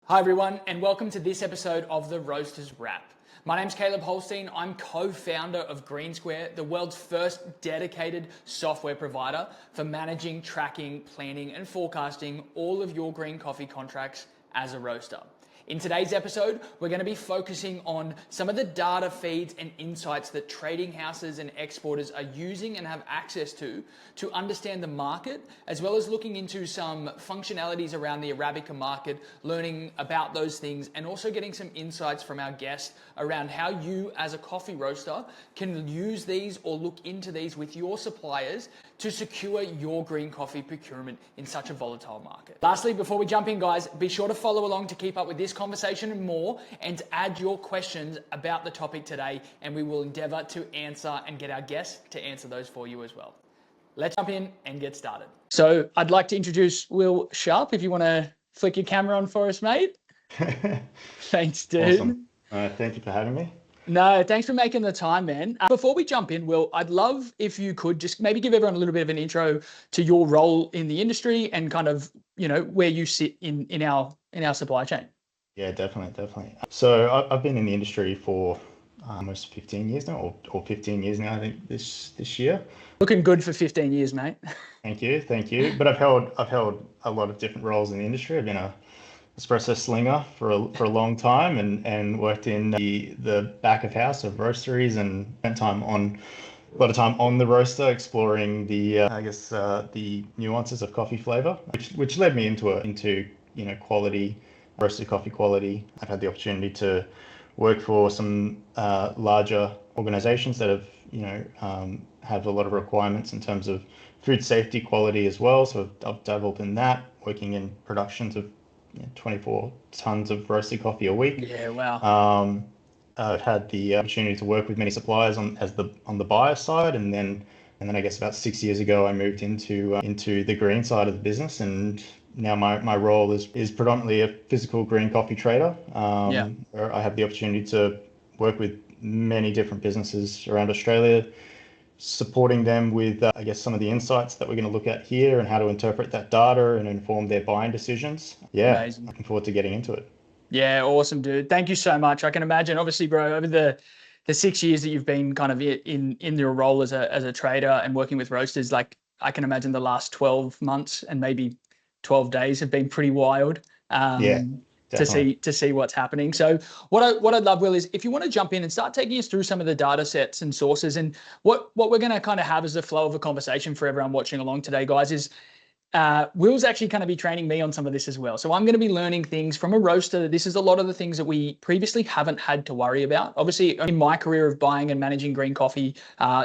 Hi everyone, and welcome to this episode of the Roasters Wrap. My name's Caleb Holstein. I'm co-founder of Green Square, the world's first dedicated software provider for managing, tracking, planning, and forecasting all of your green coffee contracts as a roaster. In today's episode, we're going to be focusing on some of the data feeds and insights that trading houses and exporters are using and have access to understand the market, as well as looking into some functionalities around the Arabica market, learning about those things, and also getting some insights from our guest around how you as a coffee roaster can use these or look into these with your suppliers to secure your green coffee procurement in such a volatile market. Lastly, before we jump in, guys, be sure to follow along to keep up with this conversation and more, and to add your questions about the topic today, and we will endeavor to answer and get our guests to answer those for you as well. Let's jump in and get started. So I'd like to introduce Will Sharpe, if you want to flick your camera on for us, mate. Thanks, dude. Awesome. Thank you for having me. No, thanks for making the time, man. Before we jump in, Will, I'd love if you could just maybe give everyone a little bit of an intro to your role in the industry and kind of, where you sit in our supply chain. Yeah, definitely. So I've been in the industry for almost 15 years now, or 15 years now, I think this year. Looking good for 15 years, mate. Thank you. But I've held a lot of different roles in the industry. I've been a espresso slinger for a long time, and worked in the back of house of roasteries, and spent a lot of time on the roaster, exploring the nuances of coffee flavor, which led me into quality, roasted coffee quality. I've had the opportunity to work for some larger organizations that have a lot of requirements in terms of food safety quality as well. So I've dabbled in that, working in productions of 24 tons of roasted coffee a week. Yeah, wow. I've had the opportunity to work with many suppliers on the buyer side, and then I guess about 6 years ago I moved into the green side of the business, and now my role is predominantly a physical green coffee trader. Where I have the opportunity to work with many different businesses around Australia, supporting them with some of the insights that we're going to look at here, and how to interpret that data and inform their buying decisions. Yeah, amazing. Looking forward to getting into it. Yeah, awesome, dude. Thank you so much. I can imagine, obviously, bro, over the 6 years that you've been kind of in your role as a trader and working with roasters, like I can imagine the last 12 months and maybe 12 days have been pretty wild. To see what's happening. So what I'd love, Will, is if you want to jump in and start taking us through some of the data sets and sources, and what we're going to kind of have as the flow of a conversation for everyone watching along today, guys, is Will's actually going to be training me on some of this as well. So I'm going to be learning things from a roaster. This is a lot of the things that we previously haven't had to worry about. Obviously, in my career of buying and managing green coffee,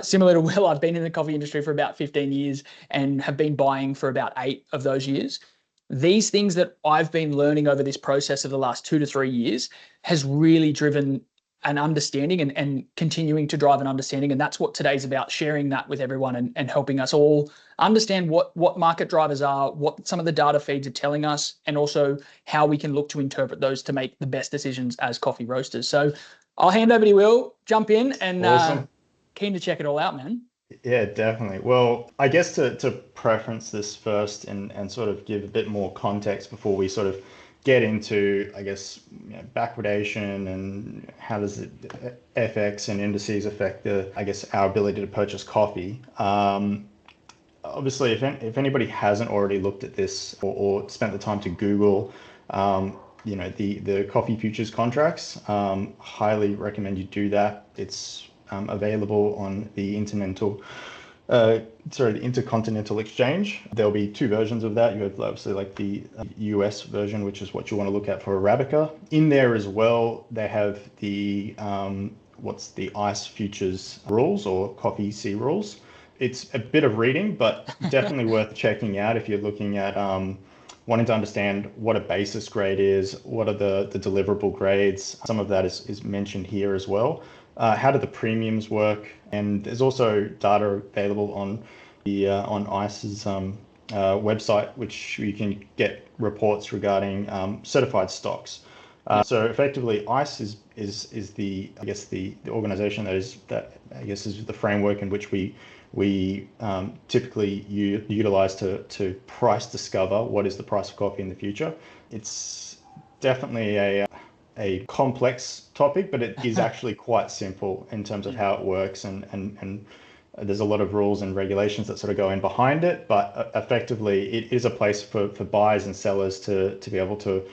similar to Will, I've been in the coffee industry for about 15 years and have been buying for about 8 of those years. These things that I've been learning over this process of the last 2 to 3 years has really driven an understanding and continuing to drive an understanding. And that's what today's about, sharing that with everyone and helping us all understand what market drivers are, what some of the data feeds are telling us, and also how we can look to interpret those to make the best decisions as coffee roasters. So I'll hand over to Will, jump in, and awesome. Keen to check it all out, man. Yeah, definitely. Well, I guess to preference this first and sort of give a bit more context before we sort of get into, I guess, backwardation and how does FX and indices affect our ability to purchase coffee. Obviously, if anybody hasn't already looked at this or spent the time to Google, the coffee futures contracts, highly recommend you do that. It's available on the Intercontinental Exchange. There'll be 2 versions of that. You have obviously like the US version, which is what you want to look at for Arabica. In there as well, they have the what's the ICE futures rules, or coffee C rules. It's a bit of reading, but definitely worth checking out if you're looking at wanting to understand what a basis grade is, what are the deliverable grades. Some of that is mentioned here as well. How do the premiums work? And there's also data available on ICE's website, which you can get reports regarding certified stocks. So effectively, ICE is the organization that is the framework in which we typically utilize to price discover what is the price of coffee in the future. It's definitely a complex topic, but it is actually quite simple in terms of how it works, and there's a lot of rules and regulations that sort of go in behind it. But effectively, it is a place for buyers and sellers to be able to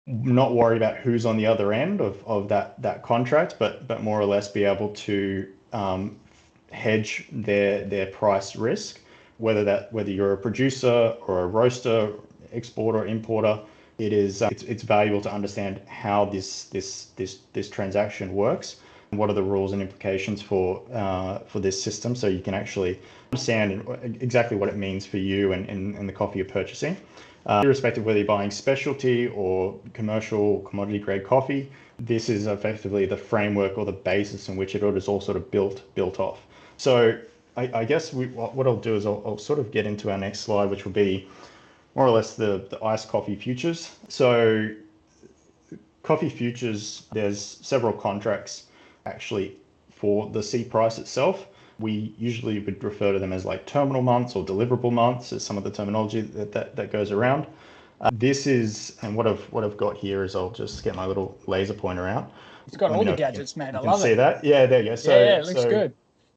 not worry about who's on the other end of that contract, but more or less be able to hedge their price risk, whether you're a producer or a roaster, exporter, importer. It's valuable to understand how this transaction works, and what are the rules and implications for this system, so you can actually understand exactly what it means for you and the coffee you're purchasing. Irrespective of whether you're buying specialty or commercial commodity grade coffee, this is effectively the framework or the basis in which it is all sort of built off. So I guess what I'll do is I'll sort of get into our next slide, which will be more or less the iced coffee futures. So coffee futures, there's several contracts actually for the C price itself. We usually would refer to them as like terminal months or deliverable months, as some of the terminology that goes around. This is, and what I've got here is, I'll just get my little laser pointer out. It's got all the gadgets, man. I love it. You can see that? Yeah, there you go. So, yeah, it looks good.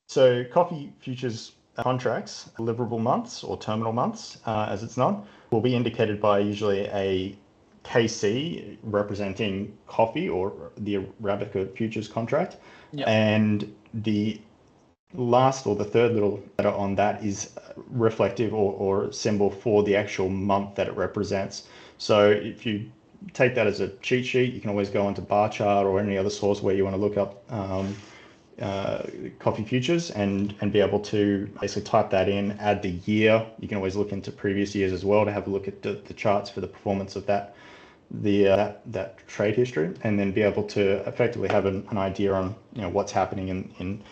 So coffee futures contracts, deliverable months or terminal months, as it's known, will be indicated by usually a KC representing coffee, or the Arabica futures contract. Yep. And the last, or the third little letter on that, is reflective or symbol for the actual month that it represents. So if you take that as a cheat sheet, you can always go onto bar chart or any other source where you want to look up coffee futures and be able to basically type that in, add the year. You can always look into previous years as well to have a look at the charts for the performance of that trade history, and then be able to effectively have an idea on what's happening in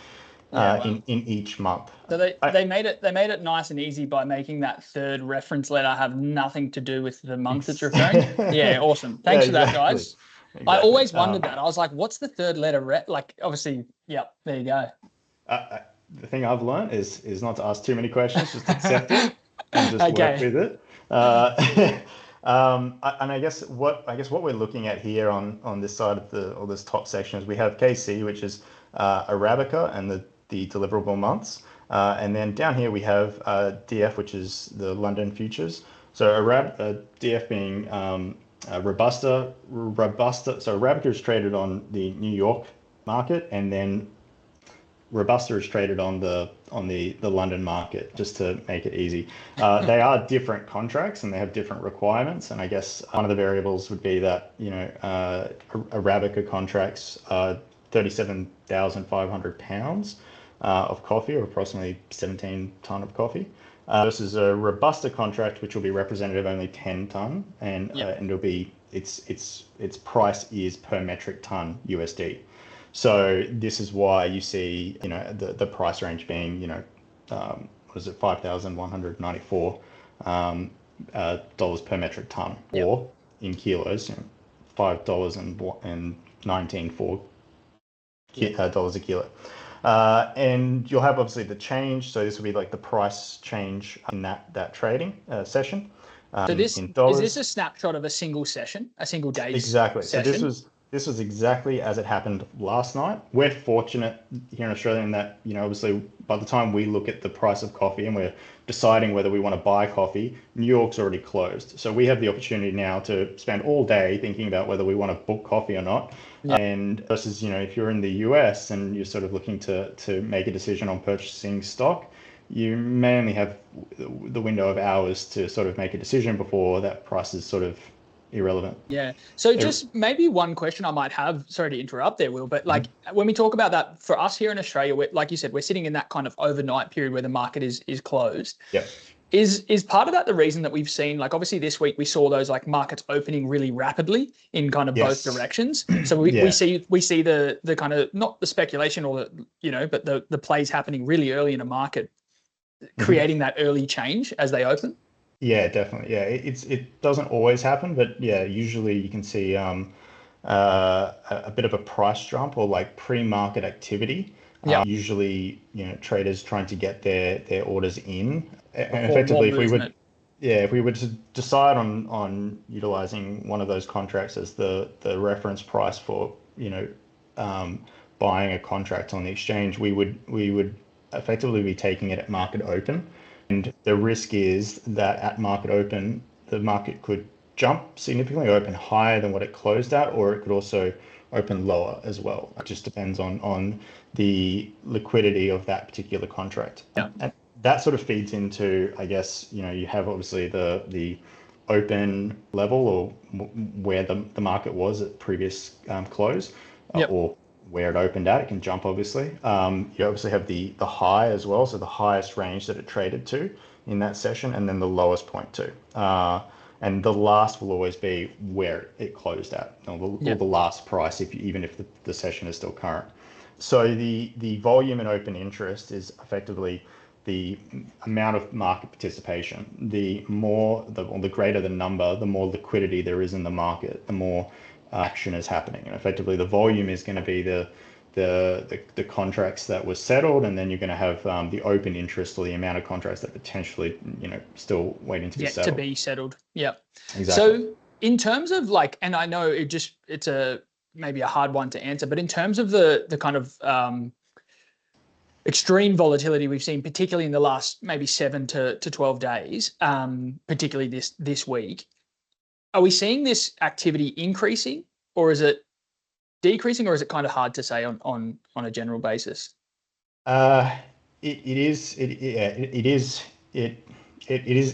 each month. So they made it nice and easy by making that third reference letter have nothing to do with the month it's referring to. Yeah, awesome. Thanks for that, guys. Exactly. I always wondered that. I was like, what's the third letter? Like, obviously, yep, there you go. The thing I've learned is not to ask too many questions, just accept it and just work with it. And I guess what we're looking at here on this side of this top section is we have KC, which is Arabica and the deliverable months, and then down here we have DF, which is the London futures. So DF being Robusta. So Arabica is traded on the New York market, and then Robusta is traded on the London market, just to make it easy. They are different contracts and they have different requirements. And I guess one of the variables would be that Arabica contracts are 37,500 pounds of coffee, or approximately 17 ton of coffee, versus a Robusta contract, which will be representative only 10 ton, and it'll be its price is per metric ton USD. So this is why you see, the price range being, what is it, $5,194 dollars per metric ton, or in kilos, $5.19 for dollars a kilo. And you'll have obviously the change. So this will be like the price change in that trading session. So is this a snapshot of a single session, a single day's exactly session? So this was exactly as it happened last night. We're fortunate here in Australia in that, obviously by the time we look at the price of coffee and we're deciding whether we want to buy coffee, New York's already closed. So we have the opportunity now to spend all day thinking about whether we want to book coffee or not. Yep. And versus, if you're in the US and you're sort of looking to make a decision on purchasing stock, you may only have the window of hours to sort of make a decision before that price is sort of irrelevant. Yeah. So just maybe one question I might have, sorry to interrupt there, Will, but like when we talk about that, for us here in Australia, like you said, we're sitting in that kind of overnight period where the market is closed. Yeah. Is part of that the reason that we've seen, like obviously this week we saw those like markets opening really rapidly in kind of both directions. So we see the kind of, not the speculation or but the plays happening really early in a market, creating that early change as they open. Yeah, definitely. Yeah, it doesn't always happen, but yeah, usually you can see a bit of a price jump or like pre-market activity. Usually, traders trying to get their orders in. And effectively, if we were to decide on utilizing one of those contracts as the reference price for, buying a contract on the exchange, we would effectively be taking it at market open. And the risk is that at market open, the market could jump significantly, open higher than what it closed at, or it could also open lower as well. It just depends on the liquidity of that particular contract. Yeah. And that sort of feeds into, I guess, you have obviously the open level, or where the market was at previous close, Yep. or where it opened at. It can jump, obviously. You obviously have the high as well, so the highest range that it traded to in that session, and then the lowest point too. And the last will always be where it closed at, or the last price, even if the session is still current. So the volume and open interest is effectively the amount of market participation. The greater the number, the more liquidity there is in the market, the more action is happening. And effectively, the volume is going to be the contracts that were settled, and then you're going to have the open interest, or the amount of contracts that potentially, still waiting to be settled. To be settled. Yeah. Exactly. So in terms of and I know it's maybe a hard one to answer, but in terms of the kind of extreme volatility we've seen, particularly in the last maybe 7 to 12 days, particularly this week, are we seeing this activity increasing, or is it decreasing, or is it kind of hard to say on a general basis? It is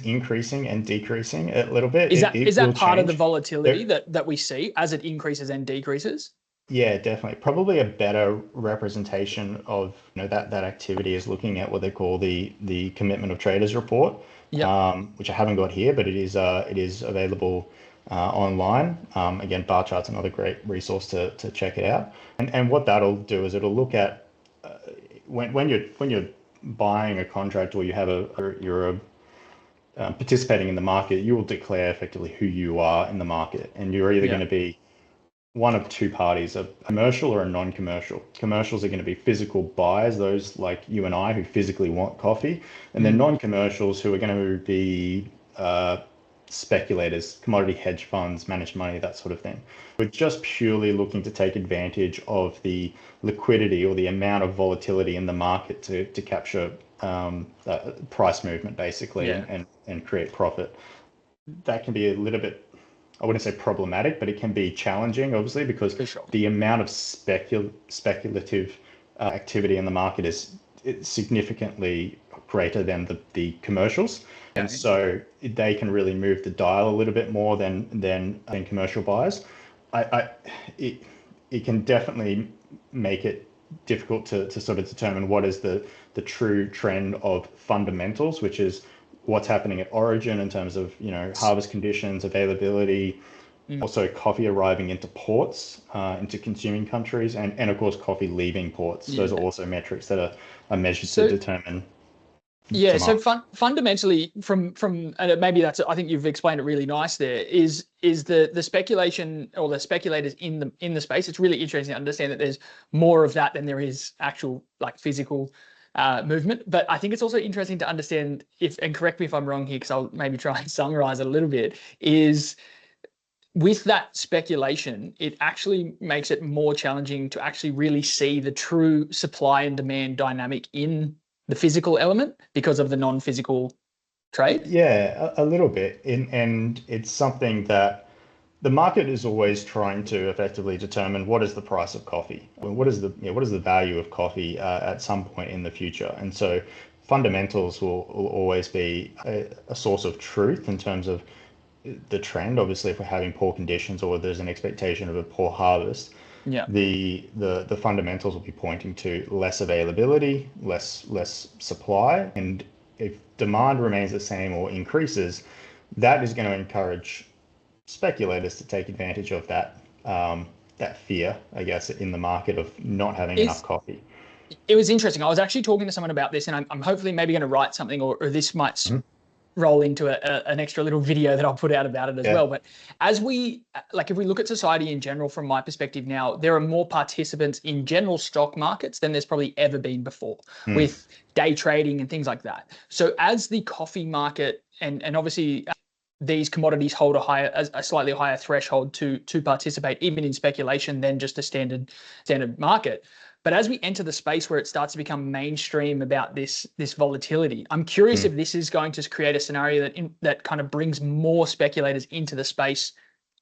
increasing and decreasing a little bit. Is that part of the volatility that we see as it increases and decreases? Yeah, definitely. Probably a better representation of that activity is looking at what they call the Commitment of Traders report, which I haven't got here, but it is available online. Again, bar chart's another great resource to check it out. And what that'll do is it'll look at when you're buying a contract, or you're participating in the market, you will declare effectively who you are in the market, and you're either going to be one of two parties, a commercial or a non-commercial. Commercials are going to be physical buyers, those like you and I who physically want coffee, and then non-commercials who are going to be speculators, commodity hedge funds, managed money, that sort of thing. We're just purely looking to take advantage of the liquidity or the amount of volatility in the market to capture price movement, basically, and create profit. That can be a little bit, I wouldn't say problematic, but it can be challenging, obviously, because the amount of speculative activity in the market is significantly greater than the commercials. And so they can really move the dial a little bit more than commercial buyers. It can definitely make it difficult to sort of determine what is the true trend of fundamentals, which is what's happening at origin in terms of harvest conditions, availability, also coffee arriving into ports, into consuming countries, and of course coffee leaving ports. Those are also metrics that are measured to determine. Yeah, so fundamentally, from and maybe that's, I think you've explained it really nice there, is the speculation, or the speculators in the space. It's really interesting to understand that there's more of that than there is actual physical movement. But I think it's also interesting to understand, and correct me if I'm wrong here, because I'll maybe try and summarize it a little bit, is with that speculation, it actually makes it more challenging to actually really see the true supply and demand dynamic in the physical element because of the non-physical trade? Yeah, a little bit. And it's something that the market is always trying to effectively determine what is the price of coffee, what is the value of coffee at some point in the future. And so fundamentals will always be a source of truth in terms of the trend. Obviously, if we're having poor conditions, or there's an expectation of a poor harvest, the fundamentals will be pointing to less availability, less supply. And if demand remains the same or increases, that is going to encourage speculators to take advantage of that fear, I guess, in the market of not having enough coffee. It was interesting. I was actually talking to someone about this, and I'm hopefully maybe going to write something, or this might roll into an extra little video that I'll put out about it as well. But as if we look at society in general, from my perspective now, there are more participants in general stock markets than there's probably ever been before with day trading and things like that. So as the coffee market and obviously these commodities hold a slightly higher threshold to participate even in speculation than just a standard market. But as we enter the space where it starts to become mainstream about this volatility, I'm curious if this is going to create a scenario that kind of brings more speculators into the space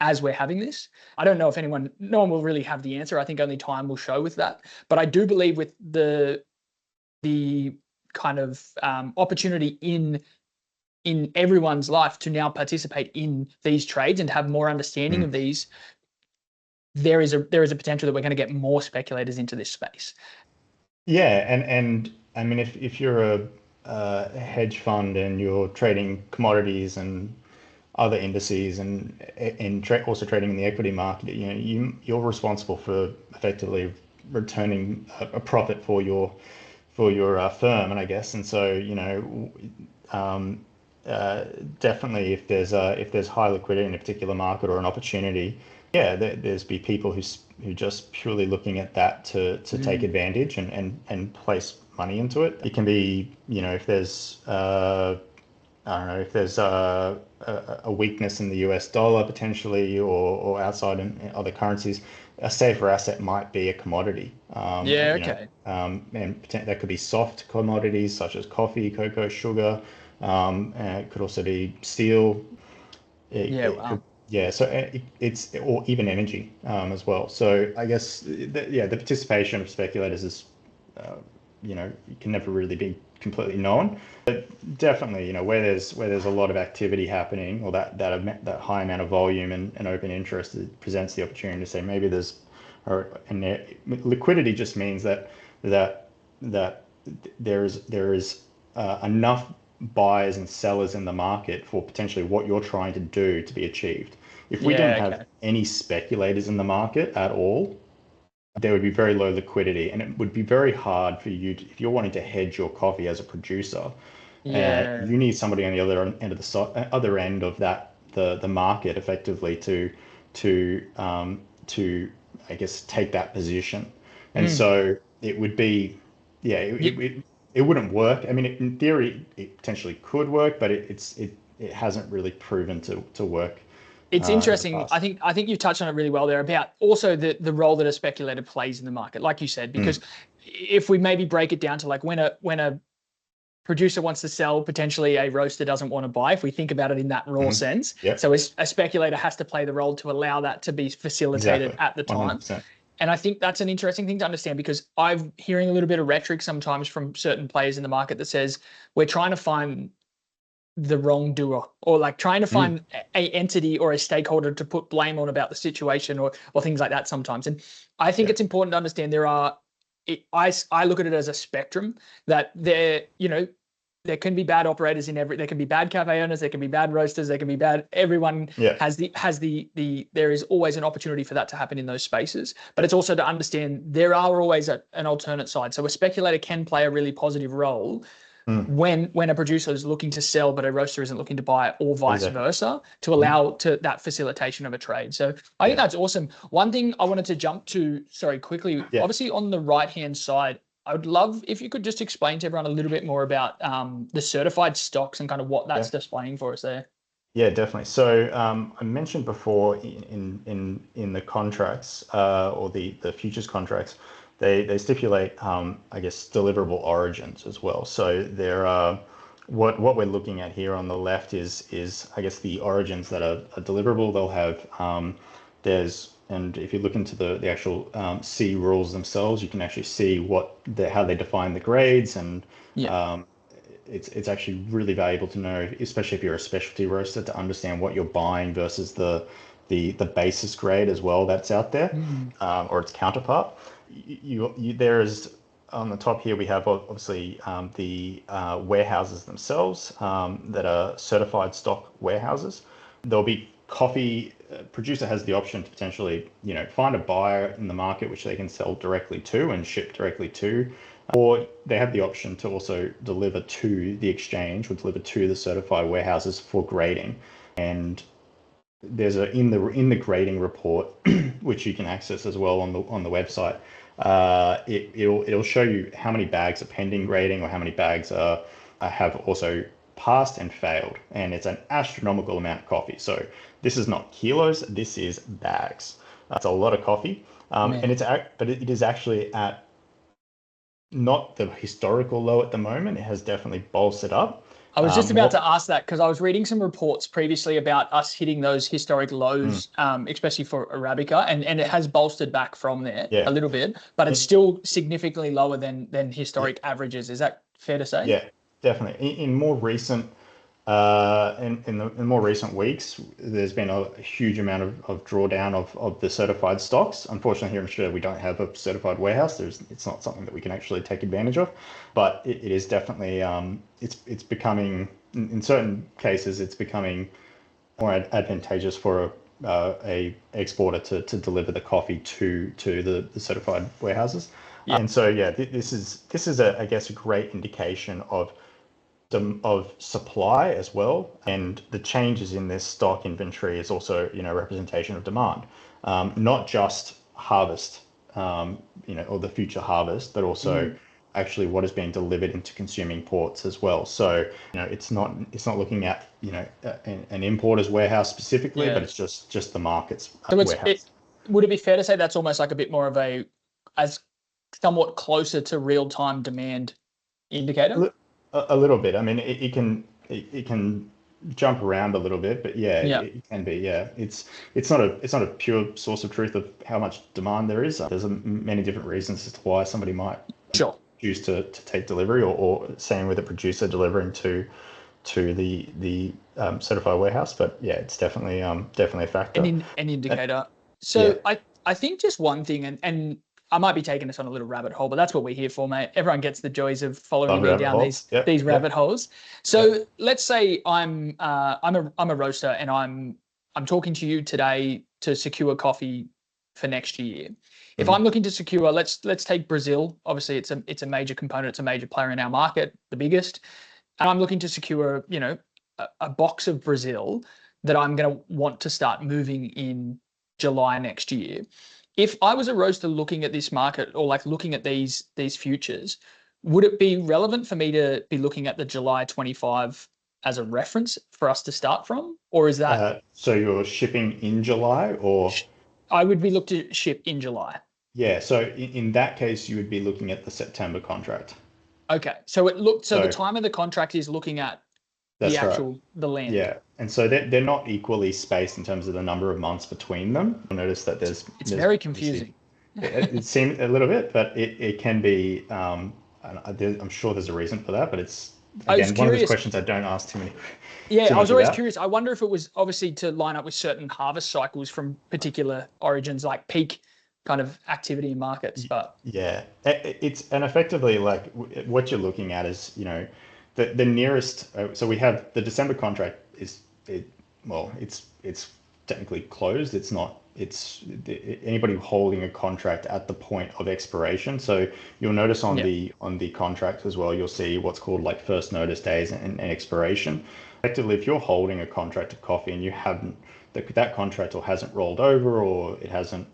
as we're having this. I don't know if no one will really have the answer. I think only time will show with that. But I do believe with the kind of opportunity in everyone's life to now participate in these trades and have more understanding of these, there is a potential that we're going to get more speculators into this space. Yeah, and I mean, if you're a hedge fund and you're trading commodities and other indices and also trading in the equity market, you're responsible for effectively returning a profit for your firm, and I guess, and so definitely if there's high liquidity in a particular market or an opportunity, there's be people who just purely looking at that to take advantage and place money into it. It can be, if there's I don't know, if there's a weakness in the US dollar potentially or outside in other currencies, a safer asset might be a commodity. And that could be soft commodities such as coffee, cocoa, sugar. And it could also be steel. It's or even energy as well. So I guess the participation of speculators is it can never really be completely known, but definitely where there's a lot of activity happening, or that high amount of volume and open interest, it presents the opportunity to say maybe liquidity just means that there is enough buyers and sellers in the market for potentially what you're trying to do to be achieved. If we didn't have any speculators in the market at all, there would be very low liquidity, and it would be very hard for you if you're wanting to hedge your coffee as a producer. You need somebody on the other end of that the market effectively to I guess take that position, and so it would be it wouldn't work. I mean, in theory, it potentially could work, but it hasn't really proven to work. It's interesting. I think you touched on it really well there about also the role that a speculator plays in the market, like you said, because if we maybe break it down to like when a producer wants to sell, potentially a roaster doesn't want to buy, if we think about it in that raw sense. So a speculator has to play the role to allow that to be facilitated at the time. 100%. And I think that's an interesting thing to understand, because I'm hearing a little bit of rhetoric sometimes from certain players in the market that says we're trying to find the wrongdoer, or like trying to find a entity or a stakeholder to put blame on about the situation or things like that sometimes. And I think it's important to understand I look at it as a spectrum, that there can be bad operators there can be bad cafe owners, there can be bad roasters, there can be bad, everyone has there is always an opportunity for that to happen in those spaces. But it's also to understand there are always an alternate side. So a speculator can play a really positive role when a producer is looking to sell but a roaster isn't looking to buy, or vice versa, to allow to that facilitation of a trade. So I think that's awesome. One thing I wanted to jump to, quickly, obviously on the right-hand side, I would love if you could just explain to everyone a little bit more about the certified stocks and kind of what that's displaying for us there. Yeah, definitely. So I mentioned before in the contracts or the futures contracts, they stipulate, I guess, deliverable origins as well. So there are what we're looking at here on the left is I guess the origins that are deliverable. They'll have and if you look into the actual C rules themselves, you can actually see how they define the grades, and it's actually really valuable to know, especially if you're a specialty roaster, to understand what you're buying versus the basis grade as well that's out there, or its counterpart. There is, on the top here, we have obviously the warehouses themselves that are certified stock warehouses. There'll be coffee. Producer has the option to potentially find a buyer in the market which they can sell directly to and ship directly to Or they have the option to also deliver to the exchange or deliver to the certified warehouses for grading. And there's in the grading report, which you can access as well on the website. It'll show you how many bags are pending grading or how many bags have also passed and failed, and it's an astronomical amount of coffee. So this is not kilos, this is bags. That's a lot of coffee, and it is actually at not the historical low at the moment. It has definitely bolstered up. I was just about to ask that because I was reading some reports previously about us hitting those historic lows, especially for Arabica, and it has bolstered back from there a little bit, but it's still significantly lower than historic averages. Is that fair to say? Yeah, definitely. In more recent in more recent weeks, there's been a huge amount of drawdown of the certified stocks. Unfortunately, here in Australia, we don't have a certified warehouse. It's not something that we can actually take advantage of, but it is definitely it's becoming, in certain cases, it's becoming more advantageous for a exporter to deliver the coffee to the certified warehouses. And so this is I guess a great indication of supply as well, and the changes in this stock inventory is also representation of demand, not just harvest, or the future harvest, but also actually what is being delivered into consuming ports as well. So it's not looking at an importer's warehouse specifically, but it's just the market's warehouse. Would it be fair to say that's almost like a bit more of as somewhat closer to real-time demand indicator? A little bit. I mean, it can jump around a little bit, but it can be. Yeah, it's not a pure source of truth of how much demand there is. There's many different reasons as to why somebody might choose to take delivery, or same with a producer delivering to the certified warehouse. But yeah, it's definitely a factor. An indicator. So I think just one thing, and I might be taking us on a little rabbit hole, but that's what we're here for, mate. Everyone gets the joys of following me down these rabbit holes. So let's say I'm a roaster and I'm talking to you today to secure coffee for next year. If I'm looking to secure, let's take Brazil. Obviously, it's a major component. It's a major player in our market, the biggest. And I'm looking to secure, a box of Brazil that I'm going to want to start moving in July next year. If I was a roaster looking at this market, or like looking at these futures, would it be relevant for me to be looking at the July 25 as a reference for us to start from? Or is that... so you're shipping in July, or... I would be looking to ship in July. Yeah, so in that case, you would be looking at the September contract. Okay, so the time of the contract is looking at the land. Yeah, and so they're not equally spaced in terms of the number of months between them. You'll notice that there's very confusing. It seems a little bit, but it can be. I'm sure there's a reason for that, but it's again one of those questions I don't ask too many. Yeah, I was always curious. I wonder if it was obviously to line up with certain harvest cycles from particular origins, like peak kind of activity in markets. But and effectively, like what you're looking at is the nearest. So we have the December contract it's technically closed. It's not. It's anybody holding a contract at the point of expiration. So you'll notice on the contract as well, you'll see what's called like first notice days and expiration. Effectively, if you're holding a contract of coffee and you haven't, that contract or hasn't rolled over, or it hasn't,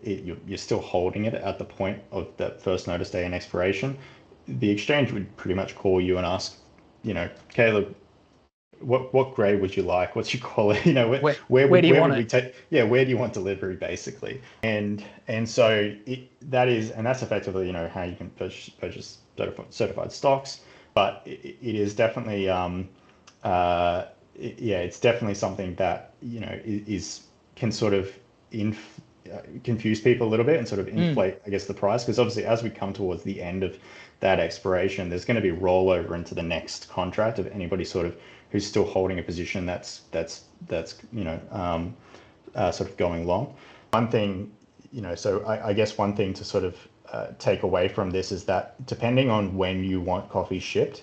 you're still holding it at the point of that first notice day and expiration, the exchange would pretty much call you and ask, Caleb, what grade would you like? What's your quality? Where do you want delivery, basically? And so that's effectively how you can purchase certified stocks. But it is definitely it's definitely something that can sort of confuse people a little bit and sort of inflate, I guess, the price, because obviously as we come towards the end of that expiration, there's going to be rollover into the next contract of anybody sort of who's still holding a position that's sort of going long. One thing, so I guess one thing to sort of take away from this is that depending on when you want coffee shipped,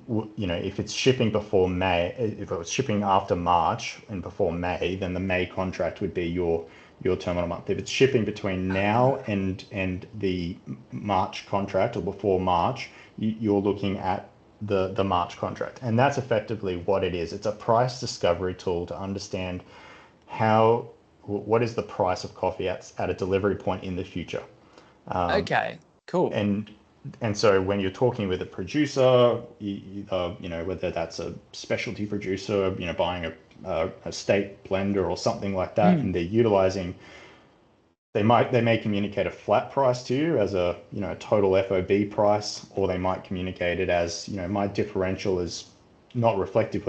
if it's shipping before May, if it was shipping after March and before May, then the May contract would be your your terminal month. If it's shipping between now and the March contract or before March, you're looking at the March contract, and that's effectively what it is. It's a price discovery tool to understand what is the price of coffee at a delivery point in the future. Okay, cool. And so when you're talking with a producer, whether that's a specialty producer, buying a state blender or something like that, and they're utilizing, they may communicate a flat price to you as a total FOB price, or they might communicate it as, my differential is not reflective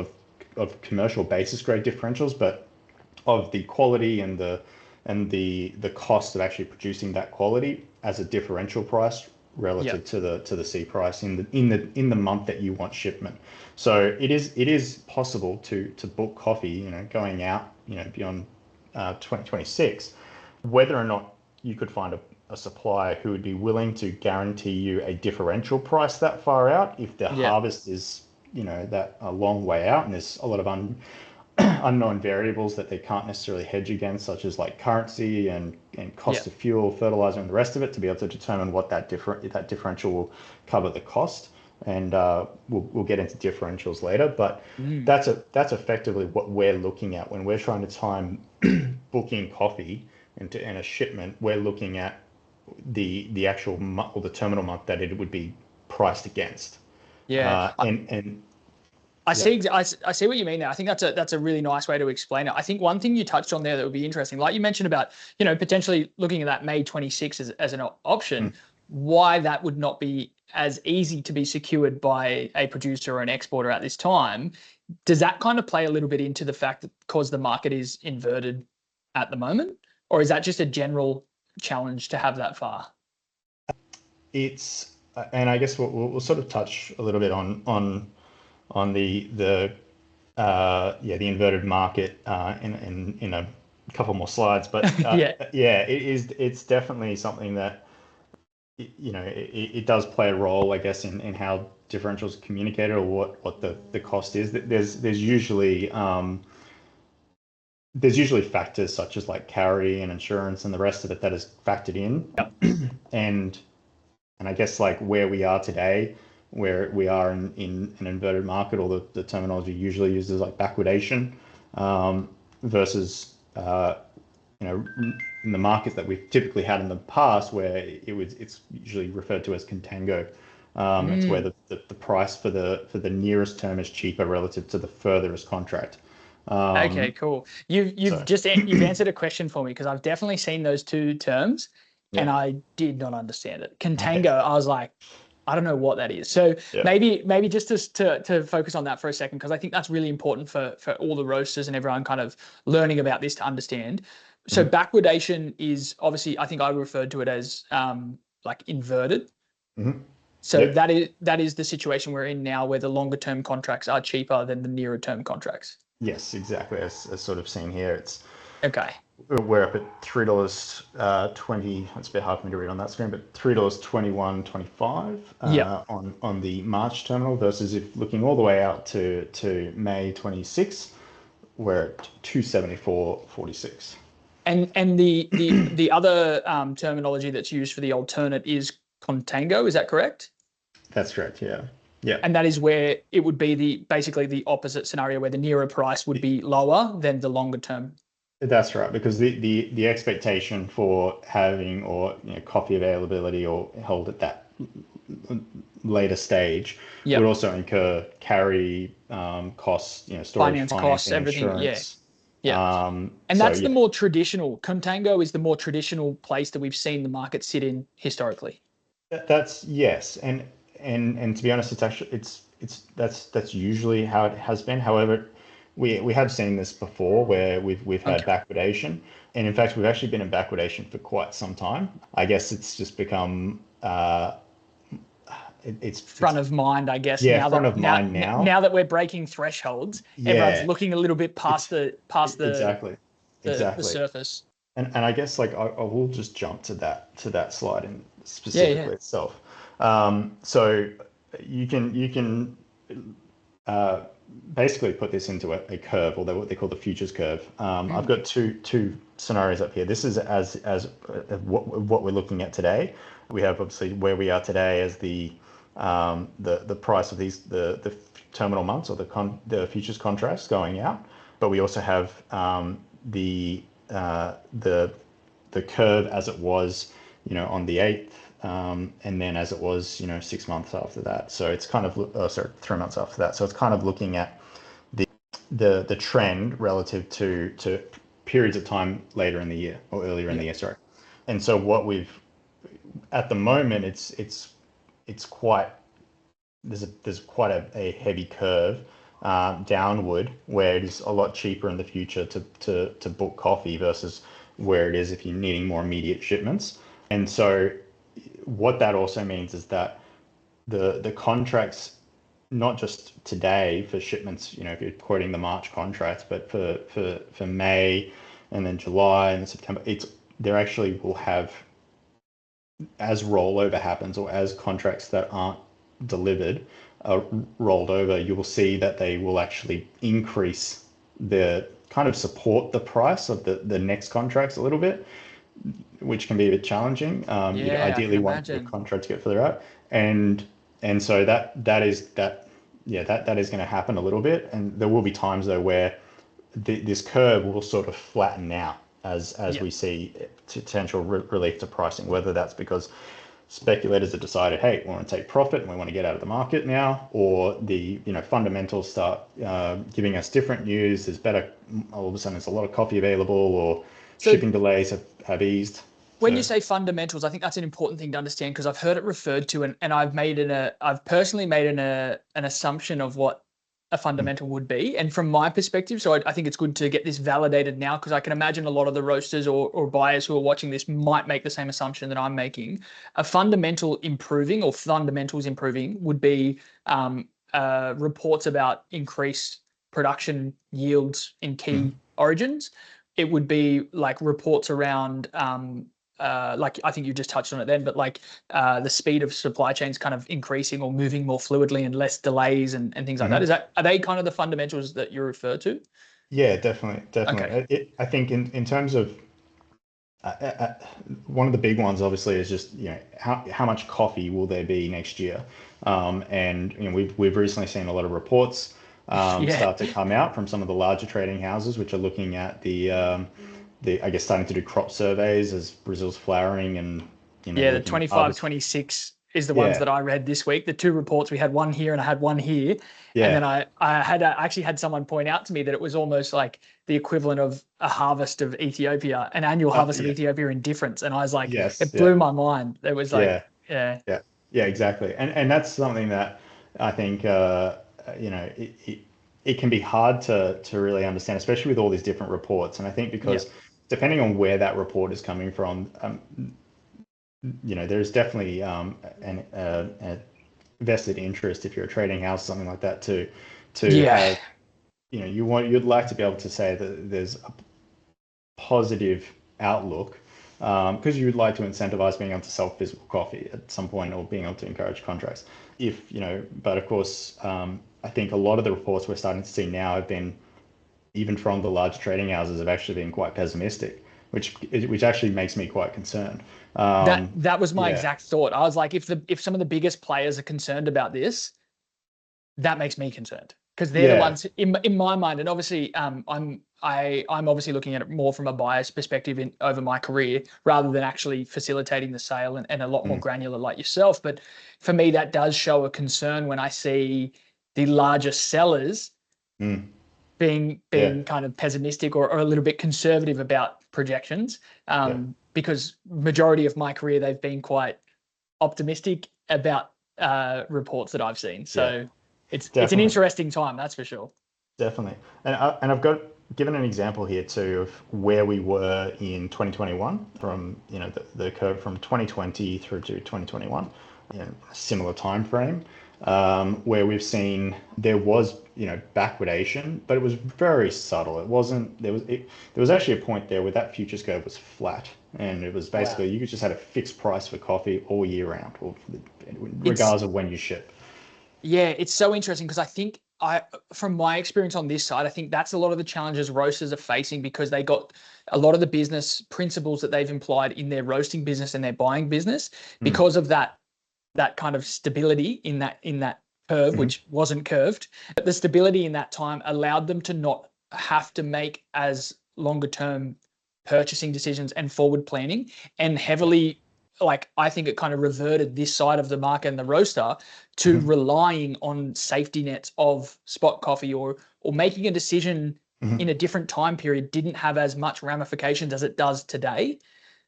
of commercial basis grade differentials, but of the quality and the cost of actually producing that quality as a differential price relative to the C price in the month that you want shipment. So it is possible to book coffee, going out, beyond 2026, whether or not you could find a supplier who would be willing to guarantee you a differential price that far out if the harvest is, that a long way out, and there's a lot of unknown variables that they can't necessarily hedge against, such as like currency and cost of fuel, fertilizer, and the rest of it, to be able to determine what that differential will cover the cost. And we'll get into differentials later, but that's effectively what we're looking at when we're trying to time booking coffee into a shipment. We're looking at the actual month, or the terminal month, that it would be priced against. I see what you mean there. I think that's a really nice way to explain it. I think one thing you touched on there that would be interesting, like you mentioned about, potentially looking at that May 26 as an option, why that would not be as easy to be secured by a producer or an exporter at this time. Does that kind of play a little bit into the fact that because the market is inverted at the moment, or is that just a general challenge to have that far? It's, and I guess we'll sort of touch a little bit on the inverted market in a couple more slides, but it's definitely something that it does play a role, I guess, in how differentials are communicated, or what the cost is. There's usually factors such as like carry and insurance and the rest of it that is factored in. and I guess like where we are today, where we are in an inverted market, or the terminology usually used is like backwardation, versus in the markets that we've typically had in the past, where it's usually referred to as contango. It's where the price for the nearest term is cheaper relative to the furthest contract. Okay, cool. You've answered a question for me, because I've definitely seen those two terms, and I did not understand it. Contango, I was like, I don't know what that is. So maybe just to focus on that for a second, because I think that's really important for all the roasters and everyone kind of learning about this to understand. So backwardation is obviously, I think I referred to it as like inverted. So that is the situation we're in now, where the longer term contracts are cheaper than the nearer term contracts. Yes, exactly. As sort of seen here, it's okay. We're up at $3.20. It's a bit hard for me to read on that screen, but $3.21.25 on the March terminal, versus if looking all the way out to May 26, we're at $2.74.46. And the other terminology that's used for the alternate is contango. Is that correct? That's correct. Yeah. Yeah. And that is where it would be basically the opposite scenario, where the nearer price would be lower than the longer term. That's right, because the expectation for having coffee availability or held at that later stage would also incur carry costs, storage, finance costs, everything. Insurance. And that's the more traditional. Contango is the more traditional place that we've seen the market sit in historically. That's yes, and to be honest, that's usually how it has been. However, we have seen this before, where we've had backwardation, and in fact we've actually been in backwardation for quite some time. I guess it's just become it's front of mind, I guess. Yeah, mind now. Now that we're breaking thresholds, everyone's looking a little bit past the surface. And I guess like I will just jump to that slide and specifically itself. So you can basically put this into a curve, or what they call the futures curve. I've Mm. got two scenarios up here. This is what we're looking at today. We have obviously where we are today as the price of the terminal months, or the futures contracts going out, but we also have the the curve as it was, on the 8th, and then as it was, 6 months after that. So it's kind of, sorry, 3 months after that. So it's kind of looking at the trend relative to periods of time later in the year, or earlier in the year, sorry. And so what we've at the moment, it's quite there's quite a heavy curve downward, where it is a lot cheaper in the future to book coffee versus where it is if you're needing more immediate shipments. And so what that also means is that the contracts, not just today for shipments, if you're quoting the March contracts, but for May and then July and September, they actually will have, as rollover happens, or as contracts that aren't delivered rolled over, you will see that they will actually increase the kind of support the price of the next contracts a little bit, which can be a bit challenging. You'd Yeah, I can ideally want your imagine. contract to get further out, and so that is going to happen a little bit, and there will be times though where this curve will sort of flatten out as Yeah. we see potential relief to pricing, whether that's because speculators have decided, hey, we want to take profit and we want to get out of the market now, or the fundamentals start giving us different news. There's better, all of a sudden there's a lot of coffee available, or So shipping delays have eased. when you So say fundamentals, I think that's an important thing to understand, because I've heard it referred to, and I've personally made an assumption of what a fundamental would be. And from my perspective, so I think it's good to get this validated now, because I can imagine a lot of the roasters or buyers who are watching this might make the same assumption that I'm making. A fundamental improving, or fundamentals improving, would be reports about increased production yields in key origins. It would be like reports around like I think you just touched on it then, but like the speed of supply chains kind of increasing or moving more fluidly, and less delays and things like that. Are they kind of the fundamentals that you refer to? yeah, definitely, Okay. definitely. I think in terms of one of the big ones, obviously, is just how much coffee will there be next year, and we've recently seen a lot of reports Yeah. start to come out from some of the larger trading houses, which are looking at the I guess starting to do crop surveys as Brazil's flowering, and Yeah, the looking at 25, harvest. 26 is the ones Yeah, that I read this week. The two reports, we had one here and I had one here. And then yeah, I actually had someone point out to me that it was almost like the equivalent of a harvest of Ethiopia, an annual harvest of yeah, Ethiopia in difference. And I was like, yes, it yeah, blew my mind. It was like, yeah. yeah, Yeah, yeah, exactly. And that's something that I think it can be hard to really understand, especially with all these different reports. And I think yeah. because depending on where that report is coming from, there's definitely a vested interest, if you're a trading house, something like that, to Yeah. have, you'd like to be able to say that there's a positive outlook, because you would like to incentivize being able to sell physical coffee at some point, or being able to encourage contracts. But of course, I think a lot of the reports we're starting to see now have been, even from the large trading houses, have actually been quite pessimistic, which actually makes me quite concerned. That was my Yeah, exact thought. I was like, if some of the biggest players are concerned about this, that makes me concerned, because they're the yeah, ones in my mind. And obviously, I'm obviously looking at it more from a buyer's perspective over my career, rather than actually facilitating the sale, and a lot more mm, granular like yourself. But for me, that does show a concern when I see the larger sellers mm, yeah, being kind of pessimistic, or a little bit conservative about projections. yeah, Because majority of my career, they've been quite optimistic about reports that I've seen. yeah, So it's an definitely. interesting time, that's for sure. Definitely. And I've got given an example here too of where we were in 2021, from the curve from 2020 through to 2021, a similar time frame, where we've seen there was backwardation, but it was very subtle. It wasn't there was actually a point there where that futures curve was flat, and it was Wow. basically you just had a fixed price for coffee all year round, or It's regardless of when you ship. Yeah, it's so interesting, because I think from my experience on this side, I think that's a lot of the challenges roasters are facing because they got a lot of the business principles that they've implied in their roasting business and their buying business because of that kind of stability in that curve, which wasn't curved. But the stability in that time allowed them to not have to make as longer term purchasing decisions and forward planning, and heavily, like, I think it kind of reverted this side of the market and the roaster to relying on safety nets of spot coffee, or making a decision in a different time period didn't have as much ramifications as it does today.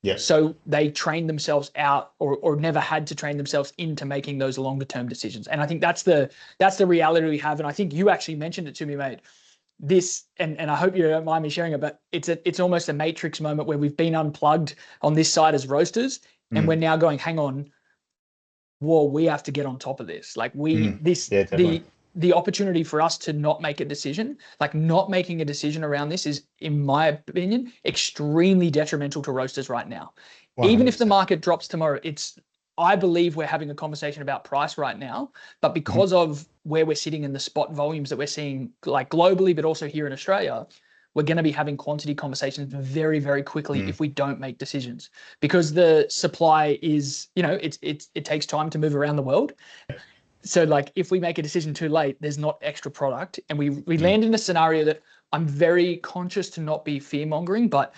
Yeah. So they trained themselves out, or never had to train themselves into making those longer term decisions. And I think that's the reality we have. And I think you actually mentioned it to me, mate. This, and I hope you don't mind me sharing it, but it's almost a matrix moment where we've been unplugged on this side as roasters, and we're now going, hang on, whoa, we have to get on top of this. Like the opportunity for us to not make a decision, like not making a decision around this, is, in my opinion, extremely detrimental to roasters right now. 100%. Even if the market drops tomorrow, I believe we're having a conversation about price right now, but because of where we're sitting in the spot volumes that we're seeing, like globally, but also here in Australia, we're going to be having quantity conversations very, very quickly if we don't make decisions, because the supply is, it takes time to move around the world. So like, if we make a decision too late, there's not extra product, and we land in a scenario that I'm very conscious to not be fear mongering, but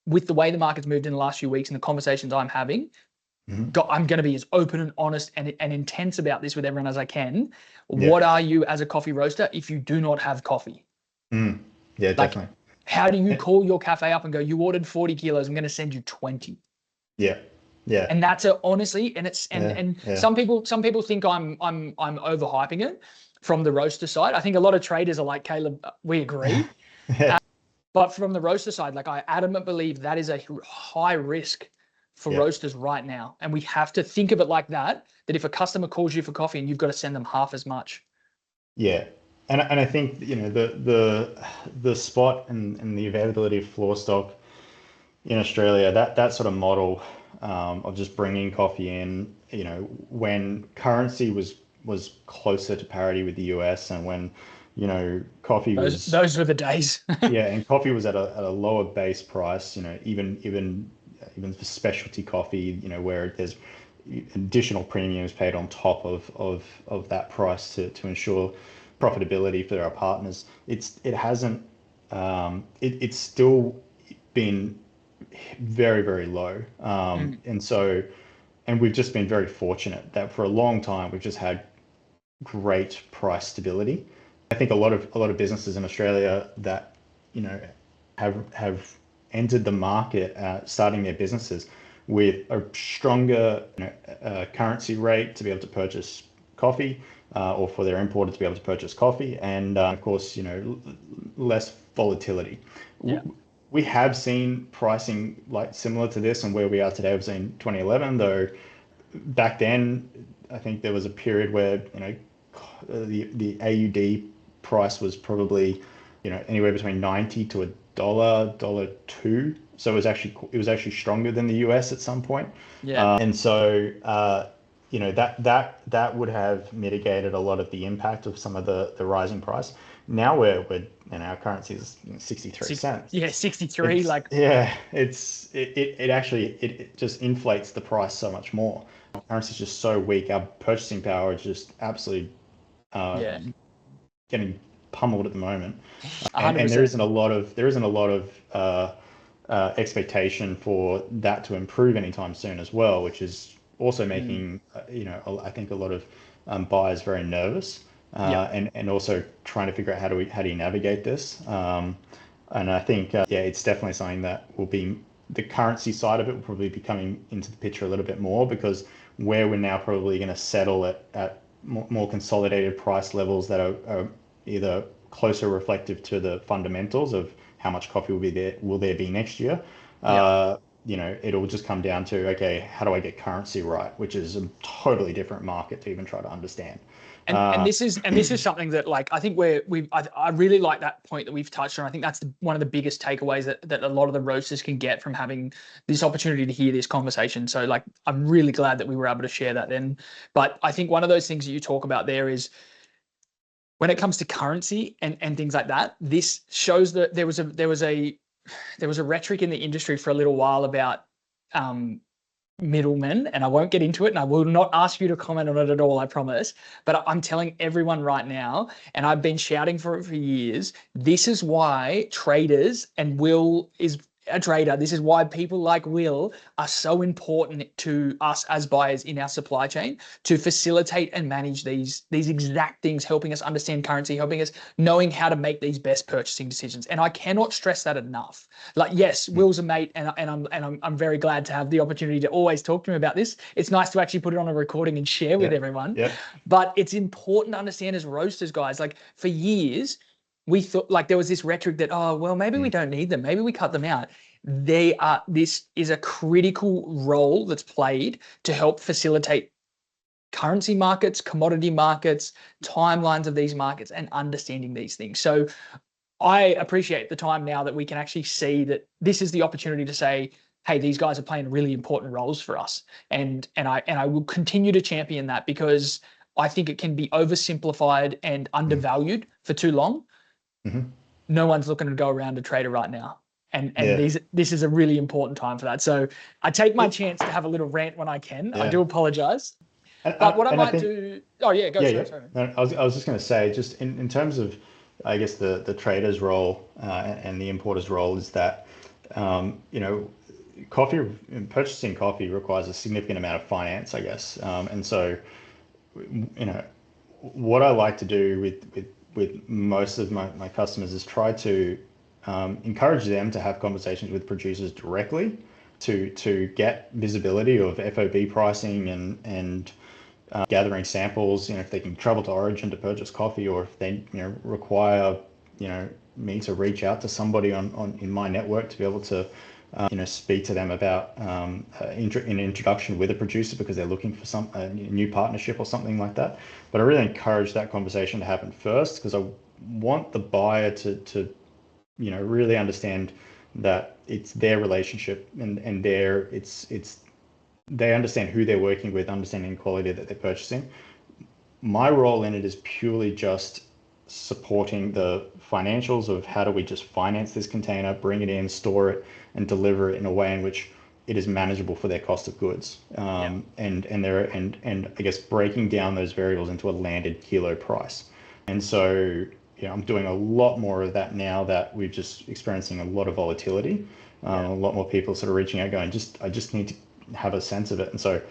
with the way the market's moved in the last few weeks and the conversations I'm having, I'm going to be as open and honest and intense about this with everyone as I can. Yeah. What are you as a coffee roaster if you do not have coffee? Yeah, like, definitely. How do you call your cafe up and go, you ordered 40 kilos, I'm going to send you 20? Yeah. Yeah. And that's honestly, and it's, and some people think I'm overhyping it from the roaster side. I think a lot of traders are like, Caleb, we agree. But from the roaster side, like, I adamantly believe that is a high risk for roasters right now. And we have to think of it like that if a customer calls you for coffee, and you've got to send them half as much. Yeah. And I think, the spot and the availability of floor stock in Australia, that sort of model of just bringing coffee in, when currency was closer to parity with the US, and when, coffee those were the days. Yeah. And coffee was at a lower base price, even for specialty coffee, where there's additional premiums paid on top of that price to ensure profitability for our partners. It's still been very, very low. And we've just been very fortunate that for a long time we've just had great price stability. I think a lot of businesses in Australia that have entered the market starting their businesses with a stronger currency rate to be able to purchase coffee, or for their importer to be able to purchase coffee, and of course, less volatility. Yeah. We have seen pricing like similar to this, and where we are today, we've seen 2011, though back then I think there was a period where the AUD price was probably anywhere between 90 to $1.02. So it was actually stronger than the US at some point. Yeah. And so that would have mitigated a lot of the impact of some of the rising price. Now our currency is 63 cents. Yeah, 63. It just inflates the price so much more. Currency is just so weak. Our purchasing power is just absolutely getting pummeled at the moment, and there isn't a lot of expectation for that to improve anytime soon as well, which is also making I think a lot of buyers very nervous, and also trying to figure out how do you navigate this. And I think it's definitely something that will be, the currency side of it will probably be coming into the picture a little bit more, because where we're now probably going to settle at more consolidated price levels that are either closer reflective to the fundamentals of how much coffee will there be next year. It'll just come down to, okay, how do I get currency right, which is a totally different market to even try to understand. And this is something that, like, I think I really like that point that we've touched on. I think that's one of the biggest takeaways that a lot of the roasters can get from having this opportunity to hear this conversation. So, like, I'm really glad that we were able to share that then. But I think one of those things that you talk about there is, when it comes to currency and things like that, this shows that there was a rhetoric in the industry for a little while about middlemen, and I won't get into it, and I will not ask you to comment on it at all, I promise. But I'm telling everyone right now, and I've been shouting for it for years, this is why traders, and Will is a trader, this is why people like Will are so important to us as buyers in our supply chain, to facilitate and manage these exact things, helping us understand currency, helping us knowing how to make these best purchasing decisions. And I cannot stress that enough. Like, yes, Will's a mate, and I'm very glad to have the opportunity to always talk to him about this. It's nice to actually put it on a recording and share with everyone. Yeah. But it's important to understand as roasters, guys, like for years, we thought like there was this rhetoric that, oh, well, maybe we don't need them. Maybe we cut them out. This is a critical role that's played to help facilitate currency markets, commodity markets, timelines of these markets, and understanding these things. So I appreciate the time now that we can actually see that this is the opportunity to say, hey, these guys are playing really important roles for us. And I will continue to champion that, because I think it can be oversimplified and undervalued for too long. Mm-hmm. No one's looking to go around a trader right now. And this is a really important time for that. So I take my chance to have a little rant when I can. I do apologize. But what I might do... Oh, yeah, go. Sorry. No, I was just going to say, just in terms of, I guess, the trader's role and the importer's role is that, purchasing coffee requires a significant amount of finance, I guess. And so, what I like to do with most of my customers is try to encourage them to have conversations with producers directly to get visibility of FOB pricing and gathering samples. If they can travel to origin to purchase coffee, or if they require me to reach out to somebody in my network to be able to speak to them about an introduction with a producer because they're looking for a new partnership or something like that. But I really encourage that conversation to happen first, because I want the buyer to really understand that it's their relationship and they understand who they're working with, understanding the quality that they're purchasing. My role in it is purely just supporting the financials of how do we just finance this container, bring it in, store it, and deliver it in a way in which it is manageable for their cost of goods. And I guess breaking down those variables into a landed kilo price. And so I'm doing a lot more of that now that we're just experiencing a lot of volatility. A lot more people sort of reaching out going, I just need to have a sense of it. And so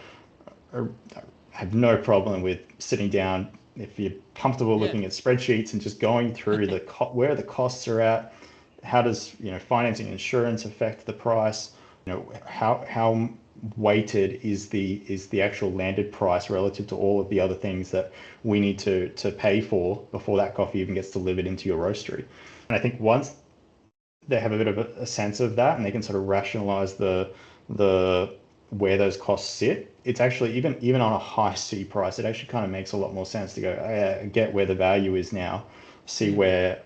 I have no problem with sitting down, if you're comfortable looking at spreadsheets and just going through where the costs are at, how does financing and insurance affect the price, how weighted is the actual landed price relative to all of the other things that we need to pay for before that coffee even gets delivered into your roastery. And I think once they have a bit of a sense of that and they can sort of rationalize the where those costs sit, it's actually even on a high C price, it actually kind of makes a lot more sense to go, I get where the value is now, see where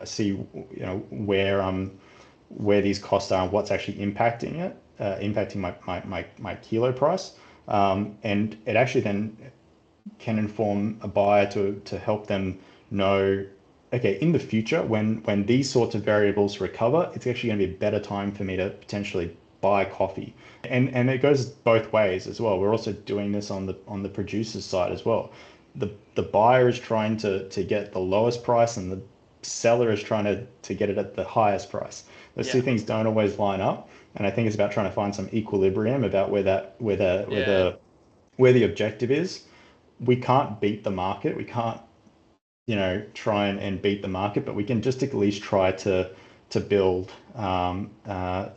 these costs are and what's actually impacting it, impacting my kilo price. And it actually then can inform a buyer to help them know, okay, in the future, when these sorts of variables recover, it's actually going to be a better time for me to potentially buy coffee. And it goes both ways as well. We're also doing this on the producer's side as well. The buyer is trying to get the lowest price, and the seller is trying to get it at the highest price. Those two things don't always line up, and I think it's about trying to find some equilibrium about where the objective is. We can't beat the market. We can't try and beat the market, but we can just at least try to build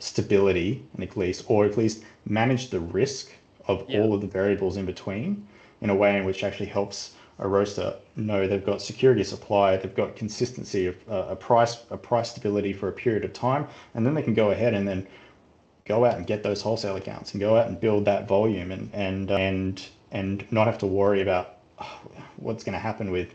stability, and at least manage the risk of all of the variables in between in a way in which actually helps a roaster know they've got security of supply, they've got consistency of a price stability for a period of time, and then they can go ahead and then go out and get those wholesale accounts and go out and build that volume and not have to worry about what's going to happen with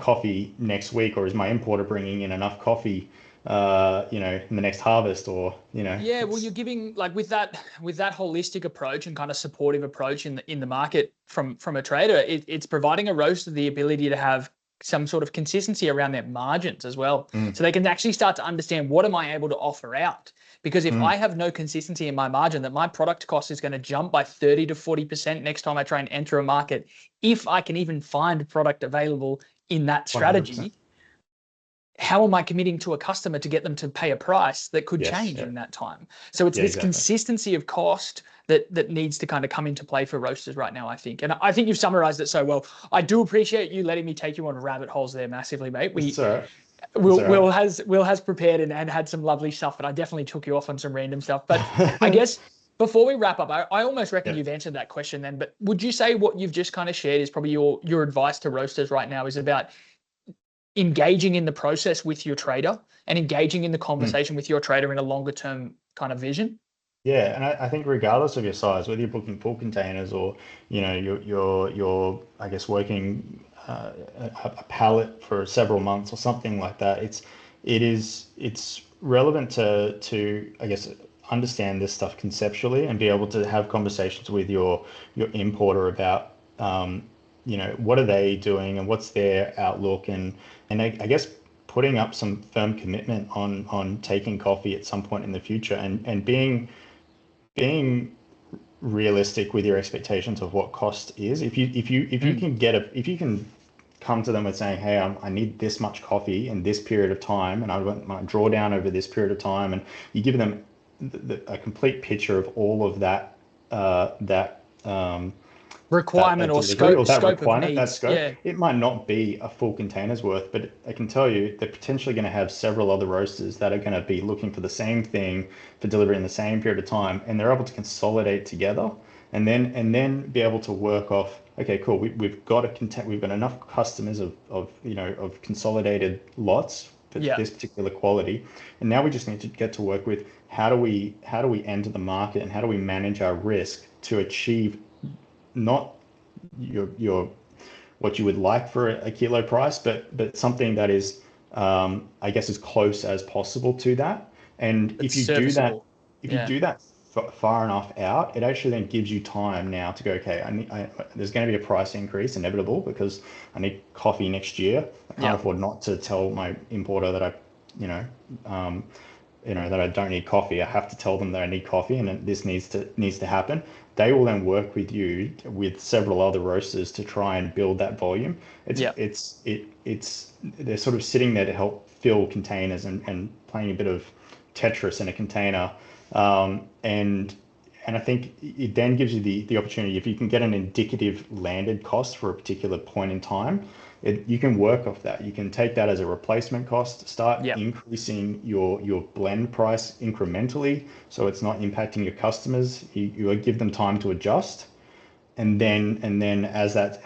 coffee next week, or is my importer bringing in enough coffee in the next harvest, or well, you're giving, like, with that holistic approach and kind of supportive approach in the market from a trader, it's providing a roaster the ability to have some sort of consistency around their margins as well. Mm. So they can actually start to understand, what am I able to offer out? Because if Mm. I have no consistency in my margin, that my product cost is going to jump by 30 to 40% next time I try and enter a market, if I can even find product available in that strategy. 100%. How am I committing to a customer to get them to pay a price that could Yes, change yeah. in that time? So it's Yeah, this exactly. consistency of cost that needs to kind of come into play for roasters right now, I think. And I think you've summarized it so well. I do appreciate you letting me take you on rabbit holes there massively, mate. It's all right. Will has prepared and had some lovely stuff, but I definitely took you off on some random stuff. But I guess before we wrap up, I almost reckon you've answered that question then. But would you say what you've just kind of shared is probably your advice to roasters right now is about engaging in the process with your trader and engaging in the conversation with your trader in a longer term kind of vision? Yeah, and I think regardless of your size, whether you're booking full containers or you're I guess working a pallet for several months or something like that, it's relevant to I guess understand this stuff conceptually and be able to have conversations with your importer about what are they doing and what's their outlook, and I guess putting up some firm commitment on taking coffee at some point in the future, and being realistic with your expectations of what cost is. If you can come to them with saying, hey, I need this much coffee in this period of time, and I want my drawdown over this period of time, and you give them a complete picture of all of that requirement that or delivery, scope, or that scope requirement, of that needs. scope. Yeah. It might not be a full container's worth, but I can tell you they're potentially going to have several other roasters that are going to be looking for the same thing for delivery in the same period of time, and they're able to consolidate together, and then be able to work off, okay, cool, we've got enough customers of consolidated lots for this particular quality, and now we just need to get to work with how do we enter the market, and how do we manage our risk to achieve not your what you would like for a kilo price, but something that is I guess as close as possible to that. And It's if you do that, serviceable. if you do that far enough out, it actually then gives you time now to go, okay, there's going to be a price increase inevitable because I need coffee next year. I can't afford not to tell my importer that that I don't need coffee. I have to tell them that I need coffee, and this needs to happen. They will then work with you with several other roasters to try and build that volume. They're sort of sitting there to help fill containers and playing a bit of Tetris in a container. And I think it then gives you the opportunity, if you can get an indicative landed cost for a particular point in time, you can work off that. You can take that as a replacement cost, start increasing your blend price incrementally, so it's not impacting your customers. You give them time to adjust, and then as that,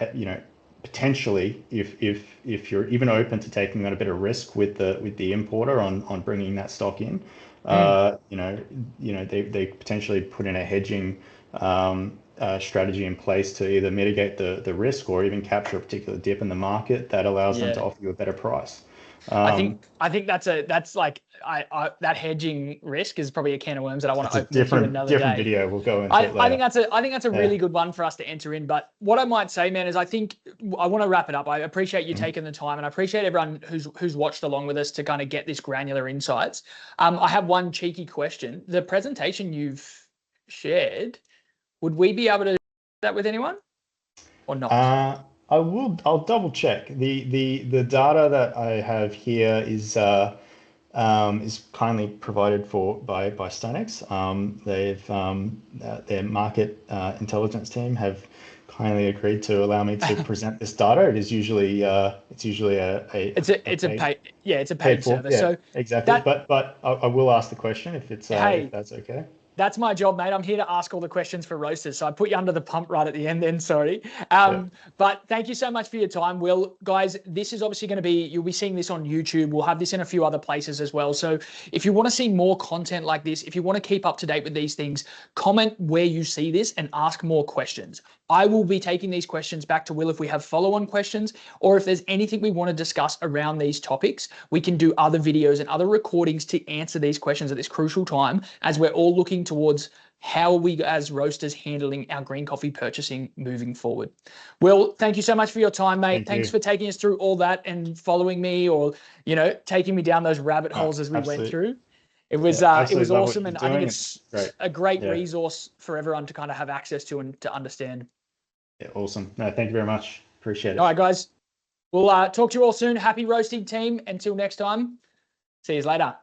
potentially, if you're even open to taking on a bit of risk with the importer on bringing that stock in, they potentially put in a hedging strategy in place to either mitigate the risk or even capture a particular dip in the market that allows them to offer you a better price. I think that's like that hedging risk is probably a can of worms that I want to open with you another different day. video. We'll go into it later. I think that's a really good one for us to enter in. But what I might say, man, is I think I want to wrap it up. I appreciate you taking the time, and I appreciate everyone who's watched along with us to kind of get this granular insights. I have one cheeky question. The presentation you've shared, would we be able to do that with anyone or not? I'll double check. The data that I have here is kindly provided by StoneX. Their market intelligence team have kindly agreed to allow me to present this data. It's usually a paid service. Yeah, so exactly. But I will ask the question if it's if that's okay. That's my job, mate. I'm here to ask all the questions for roasters. So I put you under the pump right at the end then, sorry. But thank you so much for your time, Will. Guys, this is obviously going to be, you'll be seeing this on YouTube. We'll have this in a few other places as well. So if you want to see more content like this, if you want to keep up to date with these things, comment where you see this and ask more questions. I will be taking these questions back to Will if we have follow-on questions, or if there's anything we want to discuss around these topics. We can do other videos and other recordings to answer these questions at this crucial time as we're all looking towards how are we as roasters handling our green coffee purchasing moving forward. Will, thank you so much for your time, mate. Thanks for taking us through all that and following me, or, taking me down those rabbit holes as we went through. It was awesome, and I think it's a great resource for everyone to kind of have access to and to understand. Yeah, awesome. No, thank you very much. Appreciate it. All right, guys. We'll talk to you all soon. Happy roasting, team. Until next time. See you later.